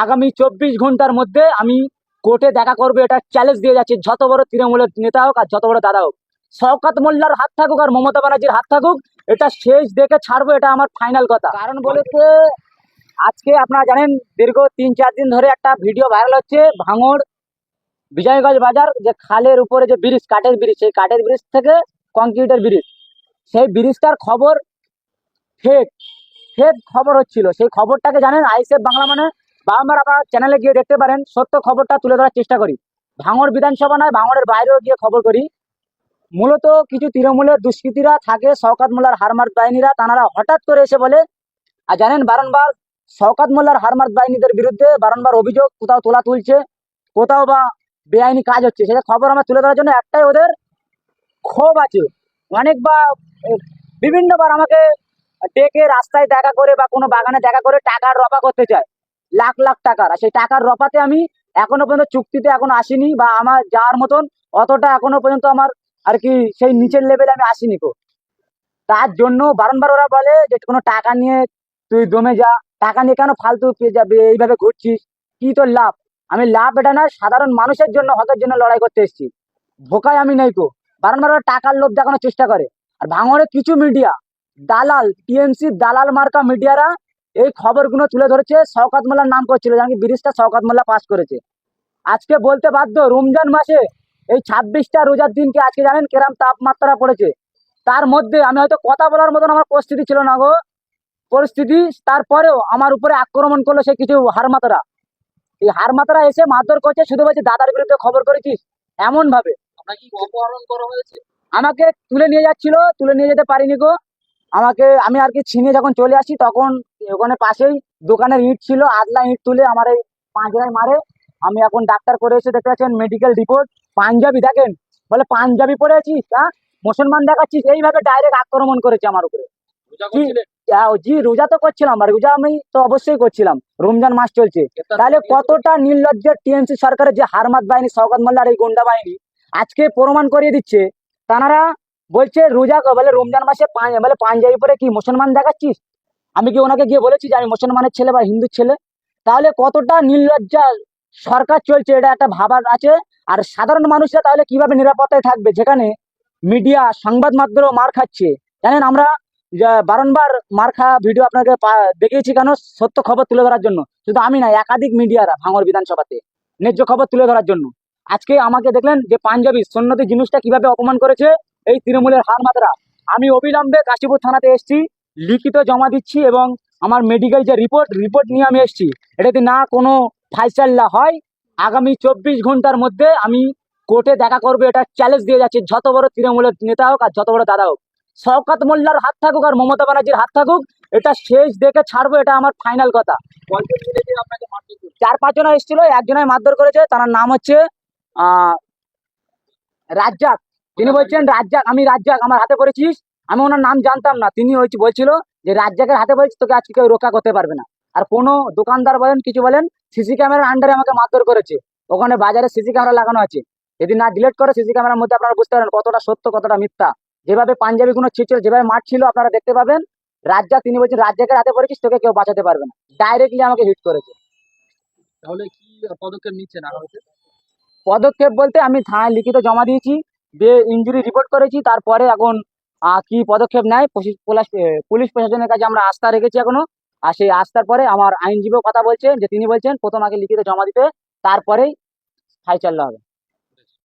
আগামী 24 ঘন্টার মধ্যে আমি কোর্টে দেখা করবো, এটা চ্যালেঞ্জ দিয়ে যাচ্ছে। যত বড় তৃণমূলের নেতা হোক আর যত বড় দাদা হোক, শওকত মোল্লার হাত থাকুক আর মমতা ব্যানার্জির হাত থাকুক, এটা শেষ দেখে ছাড়বো, এটা আমার ফাইনাল কথা। কারণ বলেছে, আজকে আপনারা জানেন দীর্ঘ 3-4 দিন ধরে একটা ভিডিও ভাইরাল হচ্ছে ভাঙড় বিজয়গঞ্জ বাজার, যে খালের উপরে যে ব্রিজ, কাঠের ব্রিজ, সেই কাঠের ব্রিজ থেকে কংক্রিটের ব্রিজ, সেই ব্রিজটার খবর ফেক ফেক খবর হচ্ছিল। সেই খবরটাকে জানেন আইএসএফ বাংলা মানে বারবার আপনারা চ্যানেলে গিয়ে দেখতে পারেন, সত্য খবরটা তুলে ধরার চেষ্টা করি। ভাঙড় বিধানসভা নয়, ভাঙড়ের বাইরেও গিয়ে খবর করি। মূলত কিছু তৃণমূলের দুষ্কৃতীরা থাকে, শওকত মোল্লার হারমার্দ বাহিনীরা, তারা হঠাৎ করে এসে বলে, আর জানেন বারংবার শওকত মোল্লার হারমার্দ বাহিনীদের বিরুদ্ধে বারংবার অভিযোগ কোথাও তোলা তুলছে, কোথাও বা বেআইনি কাজ হচ্ছে, সেটা খবর আমরা তুলে ধরার জন্য একটাই ওদের ক্ষোভ আছে। অনেকবার বিভিন্নবার আমাকে ডেকে রাস্তায় দেখা করে বা কোনো বাগানে দেখা করে টাকার রফা করতে চায়, লাখ লাখ টাকার। আর সেই টাকার রফাতে আমি এখনো পর্যন্ত চুক্তিতে এখনো আসিনি, বা আমার যাওয়ার মতন অতটা এখনো পর্যন্ত আমার আর কি সেই নিচের লেভেলে আমি আসিনি কো। তার জন্য বারংবার ওরা বলে যে কোনো টাকা নিয়ে তুই দমে যা, টাকা নিয়ে কেন ফালতু যাবে এইভাবে ঘুরছিস, কি তোর লাভ? আমি লাভ এটা না, সাধারণ মানুষের জন্য, হকের জন্য লড়াই করতে এসেছি, ধোকায় আমি নেই কো। বারংবার ওরা টাকার লোভ দেখানোর চেষ্টা করে। আর ভাঙড়ে কিছু মিডিয়া দালাল, টিএমসি দালাল মার্কা মিডিয়ারা এই খবরগুলো তুলে ধরেছে, শওকত মোল্লার নাম করছিল, জানি ব্রিজটা শওকত মোল্লা পাস করেছে। আজকে বলতে বাধ্য, রমজান মাসে এই 26টা রোজার দিনকে আজকে জানেন কিরম তাপমাত্রা পড়েছে। তার মধ্যে আমি হয়তো কথা বলার মতন আমার পরিস্থিতি ছিল না গো, পরিস্থিতি, তারপরেও আমার উপরে আক্রমণ করলো সে কিছু হারমাতারা। এই হারমাতারা এসে মারধর করছে, শুধু বলছে দাদার বিরুদ্ধে খবর করেছিস, এমন ভাবে আমাকে তুলে নিয়ে যাচ্ছিল, তুলে নিয়ে যেতে পারিনি গো। আমি আর কি ছিনে যখন চলে আসি, তখন ওখানে পাশেই দোকানের ইট ছিল, আদলা ইট তুলে আমার এই পাঁজরায় মারে। আমি এখন ডাক্তার করে এসে দেখতে পাচ্ছেন মেডিকেল রিপোর্ট, পাঞ্জাবি দেখেন, বলে পাঞ্জাবি পরে আছিস, হ্যাঁ মুসলমান দেখাচ্ছিস, এইভাবে ডাইরেক্ট আক্রমণ করেছে আমার উপরে। কি জি, রোজা তো করছিলাম, আর রোজা আমি তো অবশ্যই করছিলাম, রমজান মাস চলছে। তাহলে কতটা নির্লজ্জের টিএমসি সরকারের যে হারমাত বাহিনী, শওকত মোল্লার এই গুন্ডা বাহিনী আজকে প্রমাণ করিয়ে দিচ্ছে। তারা বলছে রোজা বলে রমজান মাসে বলে পাঞ্জাবি পরে কি মুসলমান দেখাচ্ছিস। আমি কি ওনাকে গিয়ে বলেছি যে আমি মুসলমানের ছেলে বা হিন্দুর ছেলে? তাহলে কতটা নির্লজ্জা সরকার চলছে, এটা একটা ভাবার আছে। আর সাধারণ মানুষরা তাহলে কিভাবে নিরাপত্তায় থাকবে, যেখানে মিডিয়া সংবাদ মাধ্যম মার খাচ্ছে। জানেন আমরা বারংবার মার খাওয়া ভিডিও আপনাকে দেখিয়েছি কেন, সত্য খবর তুলে ধরার জন্য। শুধু আমি না, একাধিক মিডিয়ারা ভাঙড় বিধানসভাতে ন্যায্য খবর তুলে ধরার জন্য। আজকে আমাকে দেখলেন যে পাঞ্জাবি সন্ন্যতি জিনিসটা কিভাবে অপমান করেছে এই তৃণমূলের হারমাতরা। আমি অবিলম্বে কাশীপুর থানাতে এসেছি, লিখিত জমা দিচ্ছি, এবং আমার মেডিকেল যে রিপোর্ট নিয়ে আমি এসেছি। এটা যদি না কোনো ফাইসাল্লা হয়, আগামী 24 ঘন্টার মধ্যে আমি কোর্টে দেখা করবো, এটা চ্যালেঞ্জ দিয়ে যাচ্ছে। যত বড় তৃণমূলের নেতা হোক আর যত বড় দাদা হোক, শওকত মোল্লার হাত থাকুক আর মমতা ব্যানার্জির হাত থাকুক, এটা শেষ দেখে ছাড়বো, এটা আমার ফাইনাল কথা। 4-5 জন এসেছিল, একজনের মারধর করেছে, তার নাম হচ্ছে রাজ্জাক। তিনি বলছেন রাজ্জাক, আমি রাজ্জাক, আমার হাতে পড়েছিস। আমি ওনার নাম জানতাম না, তিনি বলছিল যে রাজ্জাকের হাতে পড়েছিস, তোকে আজকে কেউ রক্ষা করতে পারবে না। আর কোনো দোকানদার বলেন কিছু বলেন, সিসি ক্যামেরার আন্ডারে আমাকে মারধর করেছে। ওখানে বাজারে সিসি ক্যামেরা লাগানো আছে, যদি না ডিলিট করে সিসি ক্যামেরার মধ্যে আপনারা বুঝতে পারেন কতটা সত্য কতটা মিথ্যা। যেভাবে পাঞ্জাবি গুলো ছিটছিল, যেভাবে মারছিল, আপনারা দেখতে পাবেন। রাজ্জাক, তিনি বলছেন রাজ্জাকের হাতে পড়েছিস, তোকে কেউ বাঁচাতে পারবে না, ডাইরেক্টলি আমাকে হিট করেছে। তাহলে কি পদক্ষেপ নিচ্ছে না? পদক্ষেপ বলতে আমি থানায় লিখিত জমা দিয়েছি, দিয়ে ইনজুরি রিপোর্ট করেছি। তারপরে এখন কি পদক্ষেপ নেয় পুলিশ প্রশাসনের কাছে আমরা আস্থা রেখেছি এখনো। আর সেই আস্থার পরে আমার আইনজীবী কথা বলছেন যে, তিনি বলছেন প্রথম আগে লিখিত জমা দিতে, তারপরেই ফাইসাল্লা হবে।